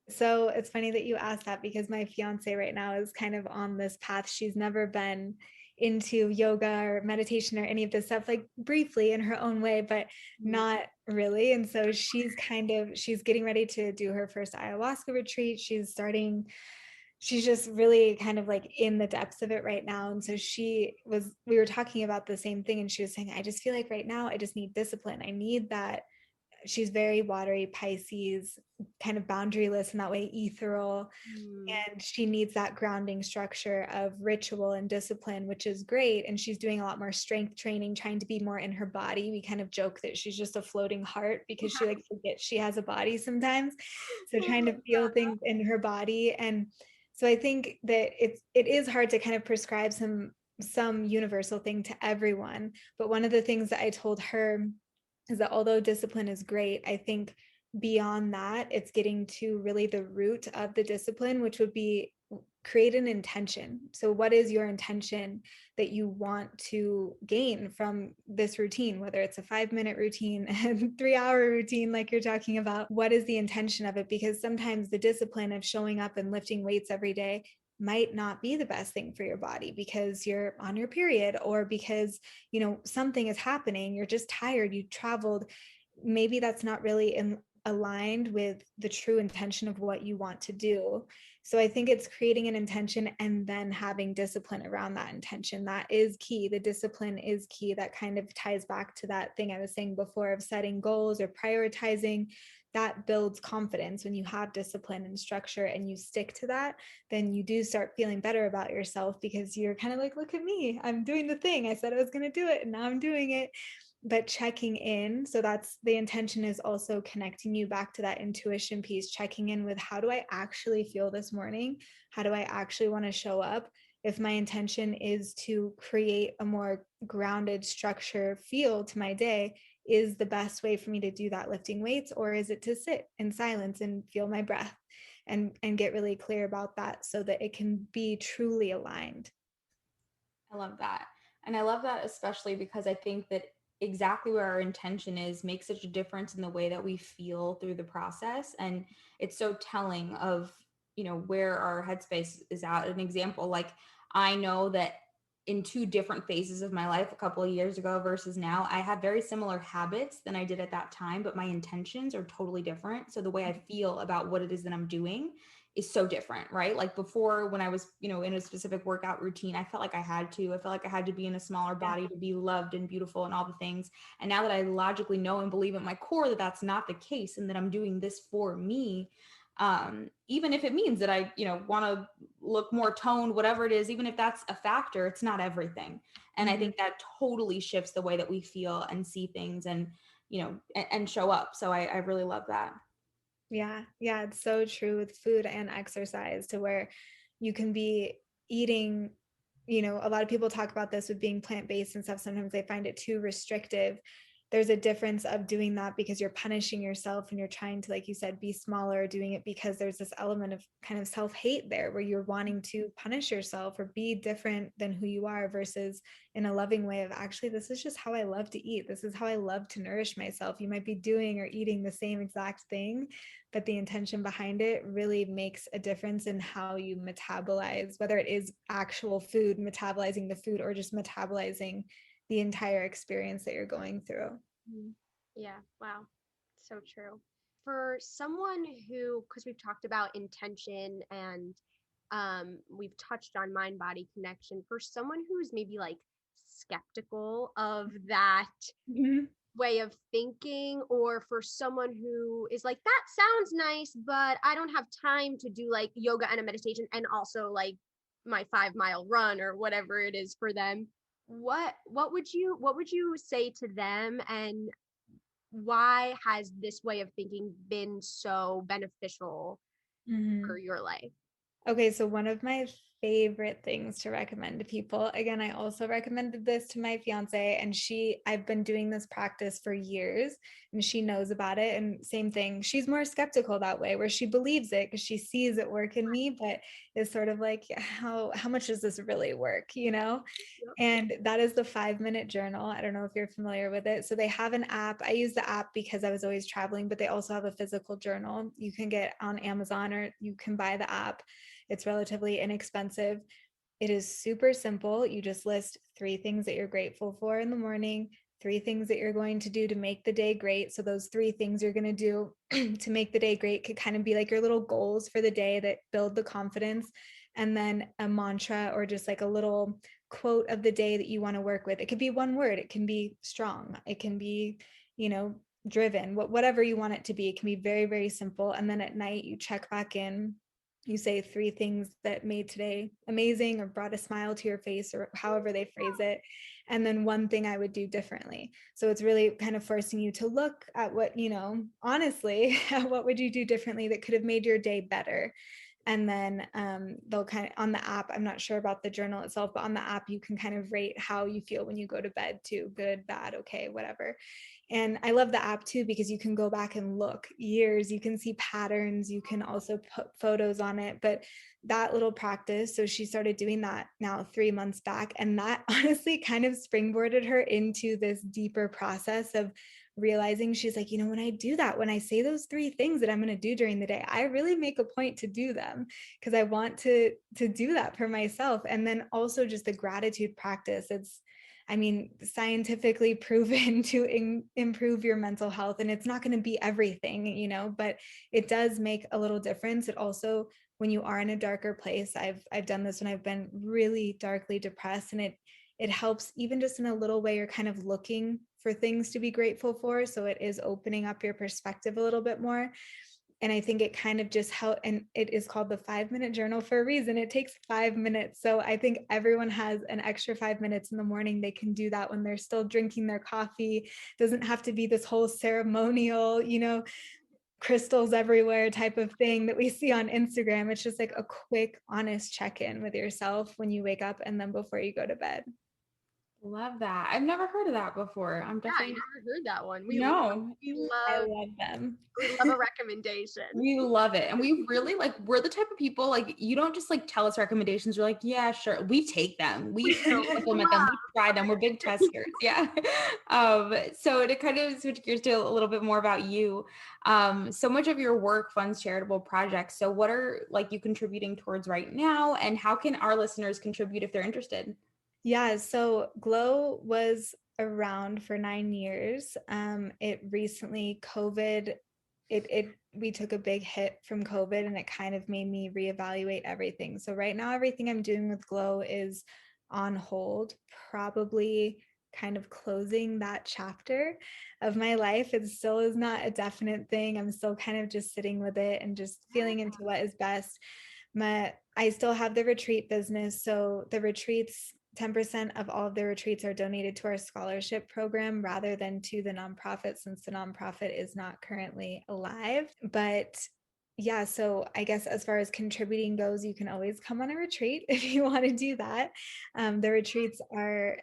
So it's funny that you asked that, because my fiance right now is kind of on this path. She's never been into yoga or meditation or any of this stuff, like briefly in her own way, but not really. And so she's getting ready to do her first ayahuasca retreat. She's just really kind of like in the depths of it right now. And so we were talking about the same thing, and she was saying, I just feel like right now I just need discipline. I need that. She's very watery Pisces, kind of boundaryless in that way, ethereal. And she needs that grounding structure of ritual and discipline, which is great. And she's doing a lot more strength training, trying to be more in her body. We kind of joke that she's just a floating heart because she like forgets she has a body sometimes. So trying to feel things in her body. And so I think that it is hard to kind of prescribe some universal thing to everyone. But one of the things that I told her is that although discipline is great, I think beyond that, it's getting to really the root of the discipline, which would be create an intention. So what is your intention that you want to gain from this routine, whether it's a 5-minute routine and 3-hour routine, like you're talking about? What is the intention of it? Because sometimes the discipline of showing up and lifting weights every day might not be the best thing for your body because you're on your period, or because, something is happening, you're just tired, you traveled. Maybe that's not really aligned with the true intention of what you want to do. So I think it's creating an intention and then having discipline around that intention. That is key. The discipline is key. That kind of ties back to that thing I was saying before of setting goals or prioritizing. That builds confidence. When you have discipline and structure and you stick to that, then you do start feeling better about yourself, because you're kind of like, look at me, I'm doing the thing I said I was going to do it, and now I'm doing it. But checking in, so that's the intention, is also connecting you back to that intuition piece, checking in with, how do I actually feel this morning? How do I actually want to show up? If my intention is to create a more grounded structure feel to my day, is the best way for me to do that lifting weights, or is it to sit in silence and feel my breath and get really clear about that so that it can be truly aligned? I love that. And I love that especially because I think that exactly where our intention is makes such a difference in the way that we feel through the process. And it's so telling of, where our headspace is at. An example, like I know that in 2 different phases of my life, a couple of years ago versus now, I have very similar habits than I did at that time, but my intentions are totally different. So the way I feel about what it is that I'm doing is so different, right? Like before, when I was, in a specific workout routine, I felt like I felt like I had to be in a smaller body to be loved and beautiful and all the things. And now that I logically know and believe at my core that that's not the case, and that I'm doing this for me, even if it means that I, want to look more toned, whatever it is, even if that's a factor, it's not everything. And I think that totally shifts the way that we feel and see things, and, and show up. So I really love that. Yeah. Yeah. It's so true with food and exercise, to where you can be eating, a lot of people talk about this with being plant-based and stuff. Sometimes they find it too restrictive. There's a difference of doing that because you're punishing yourself and you're trying to, like you said, be smaller, doing it because there's this element of kind of self-hate there, where you're wanting to punish yourself or be different than who you are, versus in a loving way of, actually, this is just how I love to eat. This is how I love to nourish myself. You might be doing or eating the same exact thing, but the intention behind it really makes a difference in how you metabolize, whether it is actual food, metabolizing the food, or just metabolizing the entire experience that you're going through. Yeah. Wow. So true. For someone who, because we've talked about intention and we've touched on mind body connection, for someone who's maybe like skeptical of that way of thinking, or for someone who is like, that sounds nice, but I don't have time to do like yoga and a meditation and also like my 5-mile run or whatever it is for them, what would you say to them, and why has this way of thinking been so beneficial for your life? Okay, so one of my favorite things to recommend to people, again, I also recommended this to my fiance, and I've been doing this practice for years, and she knows about it. And same thing, she's more skeptical that way, where she believes it because she sees it work in me, but is sort of like, how much does this really work, And that is the 5-minute journal. I don't know if you're familiar with it. So they have an app. I use the app because I was always traveling, but they also have a physical journal you can get on Amazon, or you can buy the app. It's relatively inexpensive. It is super simple. You just list 3 things that you're grateful for in the morning, 3 things that you're going to do to make the day great. So those 3 things you're going to do to make the day great could kind of be like your little goals for the day that build the confidence. And then a mantra, or just like a little quote of the day that you want to work with. It could be one word. It can be strong. It can be, driven, whatever you want it to be. It can be very, very simple. And then at night you check back in. You say 3 things that made today amazing or brought a smile to your face, or however they phrase it. And then 1 thing I would do differently. So it's really kind of forcing you to look at what, honestly, what would you do differently that could have made your day better? And then they'll kind of, on the app, I'm not sure about the journal itself, but on the app, you can kind of rate how you feel when you go to bed too. Good, bad, okay, whatever. And I love the app too, because you can go back and look years, you can see patterns, you can also put photos on it. But that little practice, so she started doing that now 3 months back. And that honestly kind of springboarded her into this deeper process of realizing, she's like, when I do that, when I say those 3 things that I'm going to do during the day, I really make a point to do them because I want to do that for myself. And then also just the gratitude practice. It's, scientifically proven to improve your mental health, and it's not going to be everything, but it does make a little difference. It also, when you are in a darker place, I've done this when I've been really darkly depressed, and it helps, even just in a little way, you're kind of looking for things to be grateful for. So it is opening up your perspective a little bit more. And I think it kind of just helps, and it is called the 5-minute journal for a reason. It takes 5 minutes. So I think everyone has an extra 5 minutes in the morning. They can do that when they're still drinking their coffee. It doesn't have to be this whole ceremonial, crystals everywhere type of thing that we see on Instagram. It's just like a quick, honest check-in with yourself when you wake up and then before you go to bed. Love that. I've never heard of that before. I'm definitely I never heard that one. I love them. We love a recommendation. We love it. And we really we're the type of people, like, you don't just tell us recommendations. We're like, yeah, sure. We take them. We implement them. We try them. We're big testers. Yeah. So to kind of switch gears to a little bit more about you, so much of your work funds charitable projects. So what are you contributing towards right now, and how can our listeners contribute if they're interested? Yeah, so Glow was around for 9 years. It recently, COVID we took a big hit from COVID, and it kind of made me reevaluate everything. So right now, everything I'm doing with Glow is on hold, probably kind of closing that chapter of my life. It still is not a definite thing. I'm still kind of just sitting with it and just feeling into what is best. I still have the retreat business. So the retreats, 10% of all of the retreats are donated to our scholarship program rather than to the nonprofit, since the nonprofit is not currently alive. But yeah, so I guess as far as contributing goes, you can always come on a retreat if you want to do that. The retreats are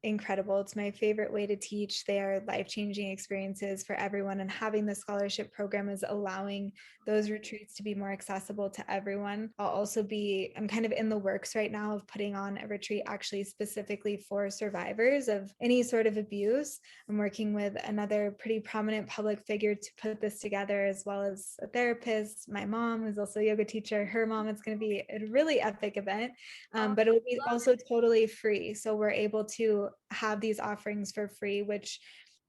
incredible. It's my favorite way to teach. They are life-changing experiences for everyone, and having the scholarship program is allowing those retreats to be more accessible to everyone. I'm kind of in the works right now of putting on a retreat actually specifically for survivors of any sort of abuse. I'm working with another pretty prominent public figure to put this together, as well as a therapist, my mom, who's also a yoga teacher, her mom. It's going to be a really epic event, but it will be also totally free. So we're able to have these offerings for free, which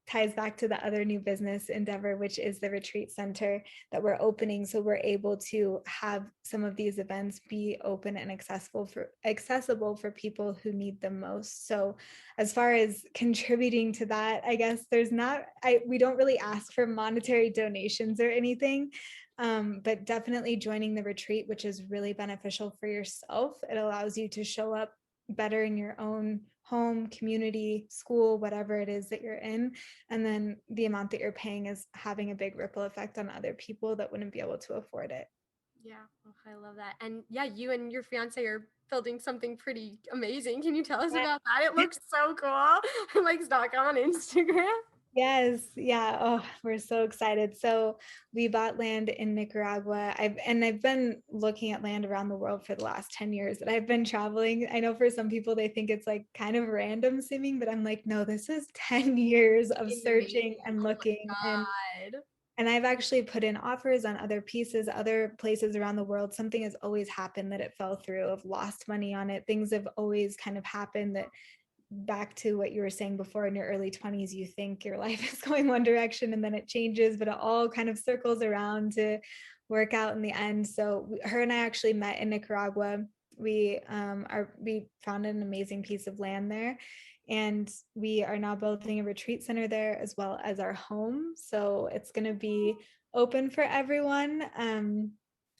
ties back to the other new business endeavor, which is the retreat center that we're opening. So we're able to have some of these events be open and accessible for people who need them most. So as far as contributing to that, I guess we don't really ask for monetary donations or anything. But definitely joining the retreat, which is really beneficial for yourself. It allows you to show up better in your own home, community, school, whatever it is that you're in. And then the amount that you're paying is having a big ripple effect on other people that wouldn't be able to afford it. Yeah, I love that. And yeah, you and your fiance are building something pretty amazing. Can you tell us about that? It looks so cool. I'm like stalking on Instagram. Yes. Yeah. Oh, we're so excited. So we bought land in Nicaragua. I've been looking at land around the world for the last 10 years that I've been traveling. I know for some people, they think it's like kind of random seeming, but I'm like, no, this is 10 years of searching and looking. And I've actually put in offers on other places around the world. Something has always happened that it fell through. I've lost money on it. Things have always kind of happened that, back to what you were saying before, in your early 20s, you think your life is going one direction and then it changes, but it all kind of circles around to work out in the end. So her and I actually met in Nicaragua. We found an amazing piece of land there, and we are now building a retreat center there as well as our home. So it's going to be open for everyone.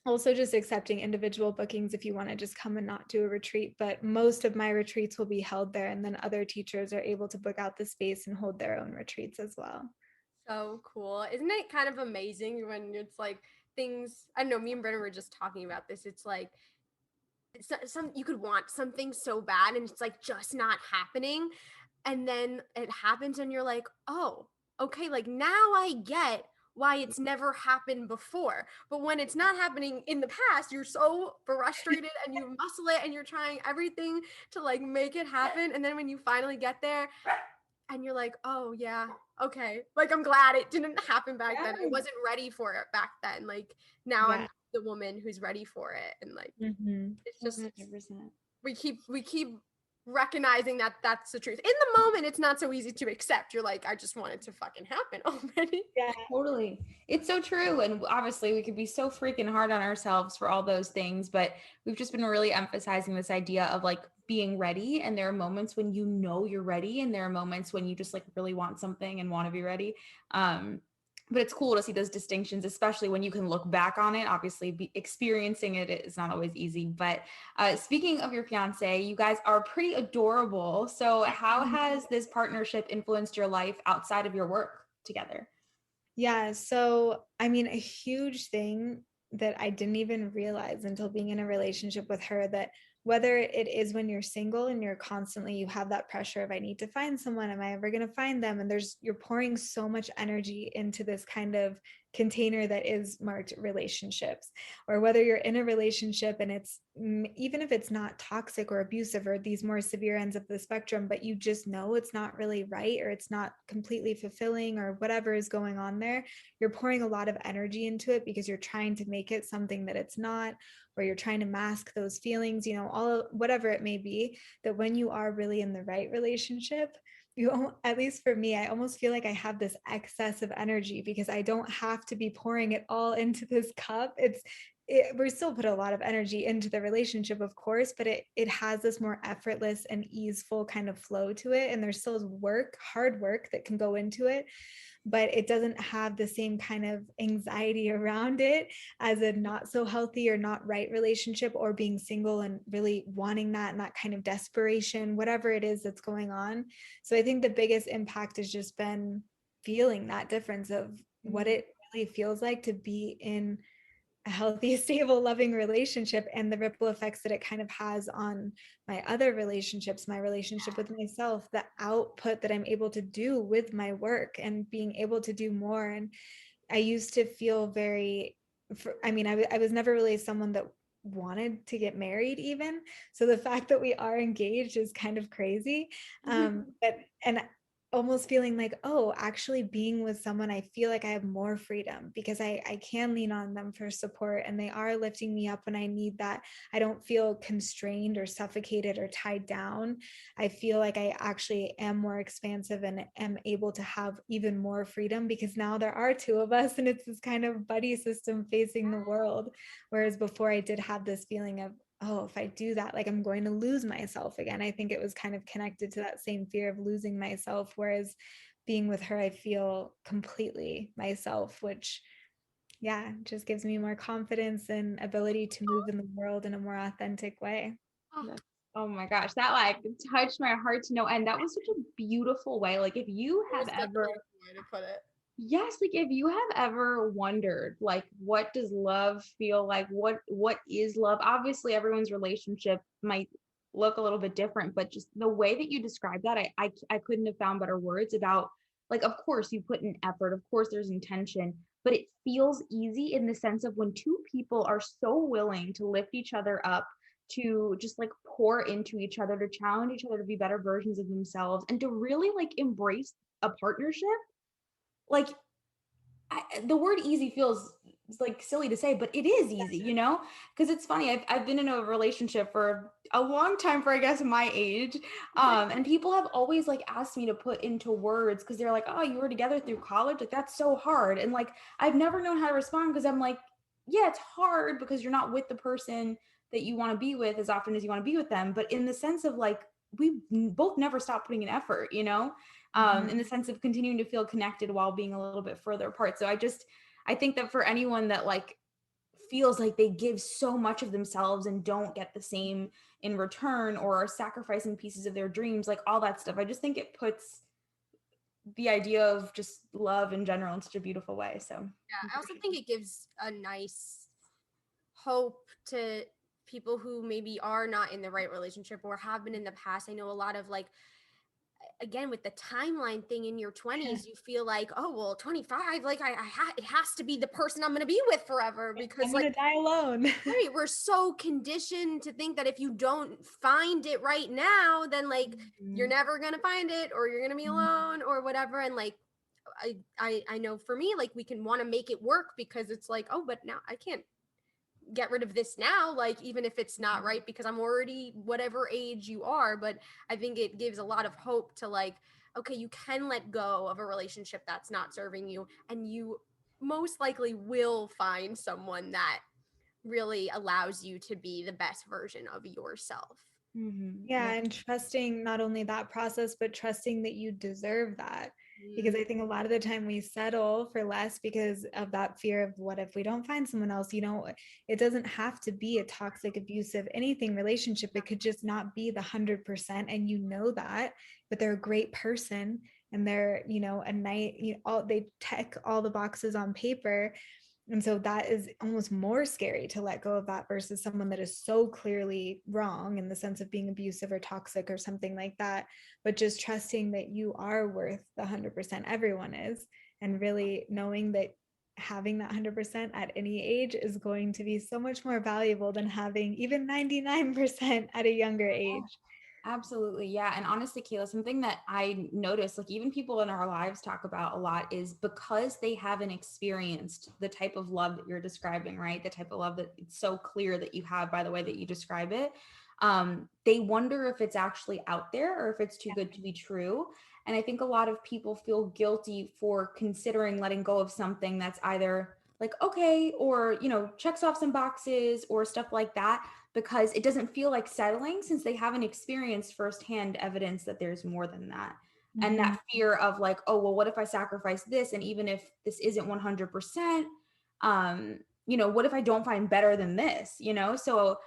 Also just accepting individual bookings if you want to just come and not do a retreat, but most of my retreats will be held there, and then other teachers are able to book out the space and hold their own retreats as well. So cool. Isn't it kind of amazing when it's like things, I don't know, me and Brenna were just talking about this. It's like you could want something so bad and it's like just not happening, and then it happens and you're like, oh, okay, like now I get why it's never happened before. But when it's not happening in the past, you're so frustrated and you muscle it and you're trying everything to like make it happen, and then when you finally get there and you're like, oh yeah, okay, like I'm glad it didn't happen back then. I wasn't ready for it back then. Like now I'm the woman who's ready for it. And like it's just 100%. we keep recognizing that that's the truth. In the moment, it's not so easy to accept. You're like, I just want it to fucking happen already. Yeah, totally. It's so true. And obviously we could be so freaking hard on ourselves for all those things, but we've just been really emphasizing this idea of like being ready. And there are moments when you know you're ready, and there are moments when you just like really want something and want to be ready. But it's cool to see those distinctions, especially when you can look back on it. Obviously, experiencing it is not always easy. But speaking of your fiance, you guys are pretty adorable. So how has this partnership influenced your life outside of your work together? Yeah. So, I mean, a huge thing that I didn't even realize until being in a relationship with her, that whether it is when you're single and you have that pressure of, I need to find someone, am I ever going to find them? And you're pouring so much energy into this kind of container that is marked relationships, or whether you're in a relationship and it's, even if it's not toxic or abusive or these more severe ends of the spectrum, but you just know it's not really right, or it's not completely fulfilling, or whatever is going on there, you're pouring a lot of energy into it because you're trying to make it something that it's not, or you're trying to mask those feelings, whatever it may be, that when you are really in the right relationship, at least for me, I almost feel like I have this excess of energy because I don't have to be pouring it all into this cup. We still put a lot of energy into the relationship, of course, but it has this more effortless and easeful kind of flow to it. And there's still hard work that can go into it, but it doesn't have the same kind of anxiety around it as a not so healthy or not right relationship, or being single and really wanting that and that kind of desperation, whatever it is that's going on. So I think the biggest impact has just been feeling that difference of what it really feels like to be in a healthy, stable, loving relationship, and the ripple effects that it kind of has on my other relationships, my relationship with myself, the output that I'm able to do with my work and being able to do more. And I used to feel I was never really someone that wanted to get married even. So the fact that we are engaged is kind of crazy. And almost feeling like, oh, actually being with someone, I feel like I have more freedom because I can lean on them for support, and they are lifting me up when I need that. I don't feel constrained or suffocated or tied down. I feel like I actually am more expansive and am able to have even more freedom because now there are two of us, and it's this kind of buddy system facing the world. Whereas before I did have this feeling of, oh, if I do that, like I'm going to lose myself again. I think it was kind of connected to that same fear of losing myself. Whereas being with her, I feel completely myself, which, yeah, just gives me more confidence and ability to move in the world in a more authentic way. Oh my gosh, that like touched my heart to no end. That was such a beautiful way. Like if you have ever, way to put it. yes, like if you have ever wondered, like what does love feel like? What is love? Obviously, everyone's relationship might look a little bit different, but just the way that you describe that, I couldn't have found better words about, like, of course you put in effort, of course there's intention, but it feels easy in the sense of when two people are so willing to lift each other up, to just like pour into each other, to challenge each other to be better versions of themselves, and to really like embrace a partnership. Like the word easy feels like silly to say, but it is easy, you know? Because it's funny. I've been in a relationship for a long time, for I guess my age. And people have always like asked me to put into words because they're like, oh, you were together through college? Like that's so hard. And like I've never known how to respond because I'm like, yeah, it's hard because you're not with the person that you want to be with as often as you want to be with them. But in the sense of like, we both never stop putting in effort, you know? In the sense of continuing to feel connected while being a little bit further apart. So I think that for anyone that like feels like they give so much of themselves and don't get the same in return, or are sacrificing pieces of their dreams, like all that stuff, I just think it puts the idea of just love in general in such a beautiful way. So yeah, I also think it gives a nice hope to people who maybe are not in the right relationship or have been in the past. I know a lot of like, again, with the timeline thing in your 20s, you feel like, oh, well, 25, like it has to be the person I'm going to be with forever because I'm like gonna die alone. right, we're so conditioned to think that if you don't find it right now, then like you're never going to find it, or you're going to be alone or whatever. And like, I know for me, like we can want to make it work because it's like, oh, but now I can't get rid of this now, like even if it's not right because I'm already whatever age you are. But I think it gives a lot of hope to like, okay, you can let go of a relationship that's not serving you, and you most likely will find someone that really allows you to be the best version of yourself. Yeah, and trusting not only that process, but trusting that you deserve that. Because I think a lot of the time we settle for less because of that fear of what if we don't find someone else? You know, it doesn't have to be a toxic, abusive, anything relationship. It could just not be the 100%. And you know that, but they're a great person and they're, you know, they check all the boxes on paper. And so that is almost more scary to let go of that versus someone that is so clearly wrong in the sense of being abusive or toxic or something like that. But just trusting that you are worth the 100%, everyone is, and really knowing that having that 100% at any age is going to be so much more valuable than having even 99% at a younger age. Absolutely. Yeah. And honestly, Kayla, something that I noticed, like even people in our lives talk about a lot, is because they haven't experienced the type of love that you're describing, right? The type of love that it's so clear that you have by the way that you describe it. they wonder if it's actually out there or if it's too good to be true. And I think a lot of people feel guilty for considering letting go of something that's either like, okay, or, checks off some boxes or stuff like that, because it doesn't feel like settling since they haven't experienced firsthand evidence that there's more than that. And that fear of like, oh, well, what if I sacrifice this? And even if this isn't 100%, what if I don't find better than this, So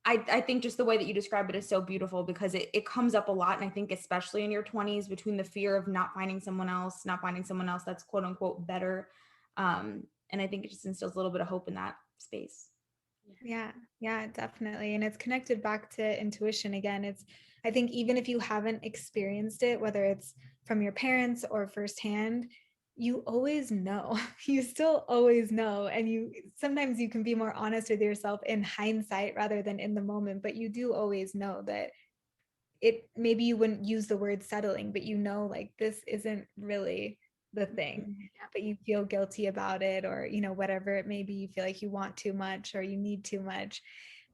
I think just the way that you describe it is so beautiful because it comes up a lot. And I think especially in your 20s, between the fear of not finding someone else that's quote unquote better. And I think it just instills a little bit of hope in that space. Yeah, definitely. And it's connected back to intuition again. I think even if you haven't experienced it, whether it's from your parents or firsthand, you always know. You still always know. And sometimes you can be more honest with yourself in hindsight rather than in the moment, but you do always know that maybe you wouldn't use the word settling, but like this isn't really the thing, but you feel guilty about it, or whatever it may be, you feel like you want too much or you need too much,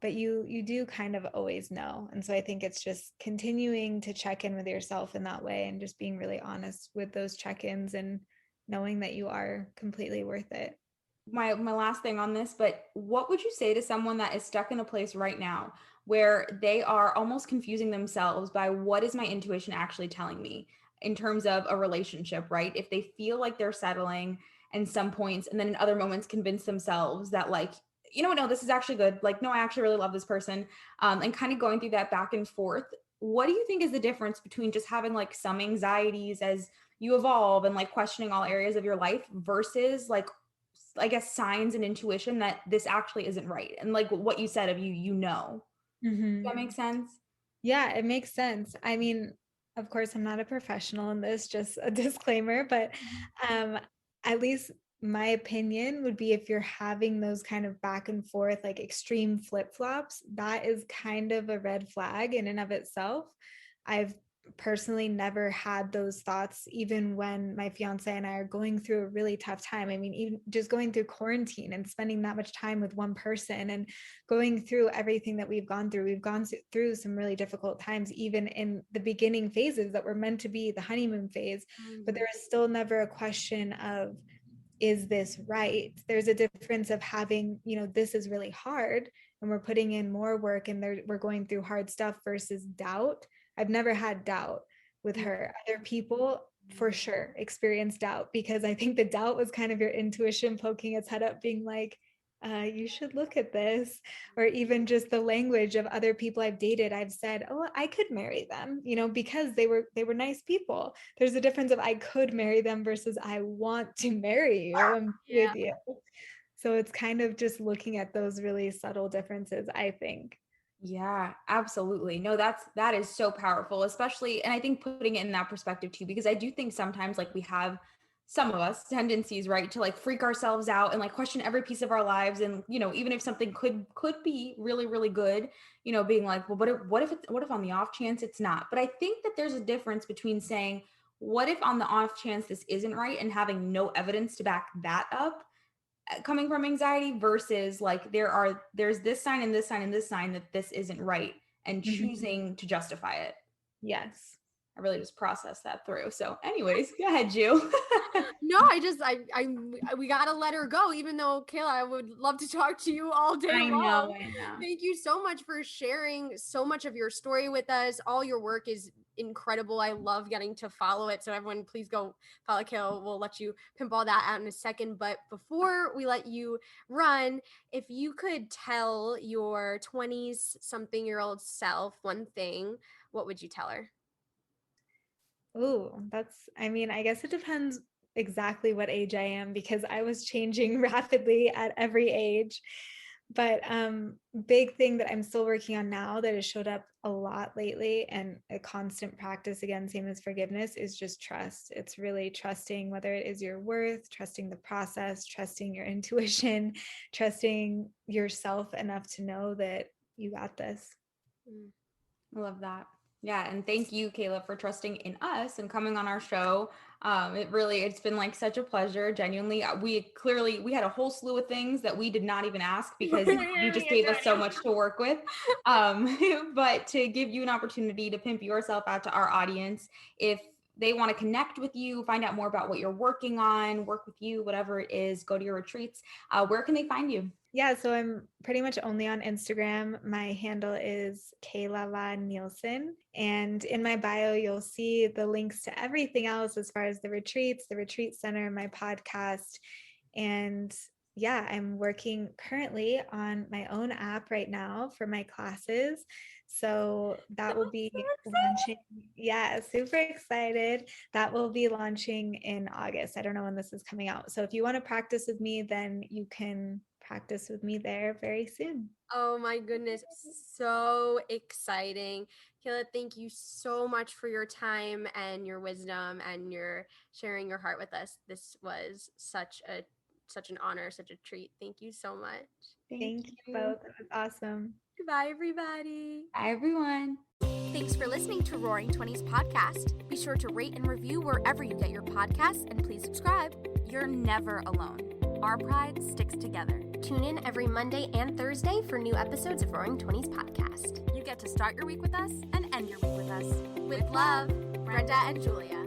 but you do kind of always know. And so I think it's just continuing to check in with yourself in that way and just being really honest with those check-ins and knowing that you are completely worth it. My last thing on this, but what would you say to someone that is stuck in a place right now where they are almost confusing themselves by what is my intuition actually telling me in terms of a relationship, right? If they feel like they're settling in some points and then in other moments convince themselves that like, no, this is actually good. Like, no, I actually really love this person. And kind of going through that back and forth. What do you think is the difference between just having like some anxieties as you evolve and like questioning all areas of your life versus like, I guess, signs and intuition that this actually isn't right? And like what you said of Does that make sense? Yeah, it makes sense. I mean, of course, I'm not a professional in this, just a disclaimer, but at least my opinion would be if you're having those kind of back and forth, like extreme flip-flops, that is kind of a red flag in and of itself. I've personally never had those thoughts, even when my fiance and I are going through a really tough time. I mean, even just going through quarantine and spending that much time with one person and going through everything that we've gone through some really difficult times, even in the beginning phases that were meant to be the honeymoon phase. But there is still never a question of, is this right? There's a difference of having, this is really hard and we're putting in more work and we're going through hard stuff versus doubt. I've never had doubt with her. Other people for sure experience doubt, because I think the doubt was kind of your intuition poking its head up being like, you should look at this. Or even just the language of other people I've dated, I've said, oh, I could marry them, because they were nice people. There's a difference of I could marry them versus I want to marry you and be with you. So it's kind of just looking at those really subtle differences, I think. Yeah, absolutely. No, that is so powerful, especially, and I think putting it in that perspective too, because I do think sometimes like we have some of us tendencies, right, to like freak ourselves out and like question every piece of our lives. And, even if something could be really, really good, being like, well, what if on the off chance it's not? But I think that there's a difference between saying, what if on the off chance this isn't right, and having no evidence to back that up, coming from anxiety, versus like there's this sign and this sign and this sign that this isn't right, and choosing to justify it. Yes. I really just processed that through. So anyways, go ahead, Ju. No, we gotta let her go, even though Kayla, I would love to talk to you all day long. I know. Thank you so much for sharing so much of your story with us. All your work is incredible. I love getting to follow it. So everyone, please go follow Kayla. We'll let you pimp all that out in a second. But before we let you run, if you could tell your 20s something year old self one thing, what would you tell her? Oh, I guess it depends exactly what age I am, because I was changing rapidly at every age. But big thing that I'm still working on now that has showed up a lot lately, and a constant practice, again, same as forgiveness, is just trust. It's really trusting, whether it is your worth, trusting the process, trusting your intuition, trusting yourself enough to know that you got this. I love that. Yeah. And thank you, Kayla, for trusting in us and coming on our show. It's been like such a pleasure. Genuinely, we had a whole slew of things that we did not even ask because you just gave us so much to work with. But to give you an opportunity to pimp yourself out to our audience, if they want to connect with you, find out more about what you're working on, work with you, whatever it is, go to your retreats, where can they find you? Yeah, so I'm pretty much only on Instagram. My handle is Kayla Nielsen. And in my bio, you'll see the links to everything else as far as the retreats, the retreat center, my podcast. And yeah, I'm working currently on my own app right now for my classes. So that will be launching. Yeah, super excited. That will be launching in August. I don't know when this is coming out. So if you want to practice with me, then you can practice with me there very soon. Oh my goodness, so exciting. Kayla, thank you so much for your time and your wisdom and your sharing your heart with us. This was such an honor, such a treat. Thank you so much. Thank you both. It was awesome. Goodbye, everybody. Bye, everyone. Thanks for listening to Roaring 20s podcast. Be sure to rate and review wherever you get your podcasts, and please subscribe. You're never alone. Our pride sticks together. Tune in every Monday and Thursday for new episodes of Roaring 20s podcast. You get to start your week with us and end your week with us. With love, Brenda and Julia.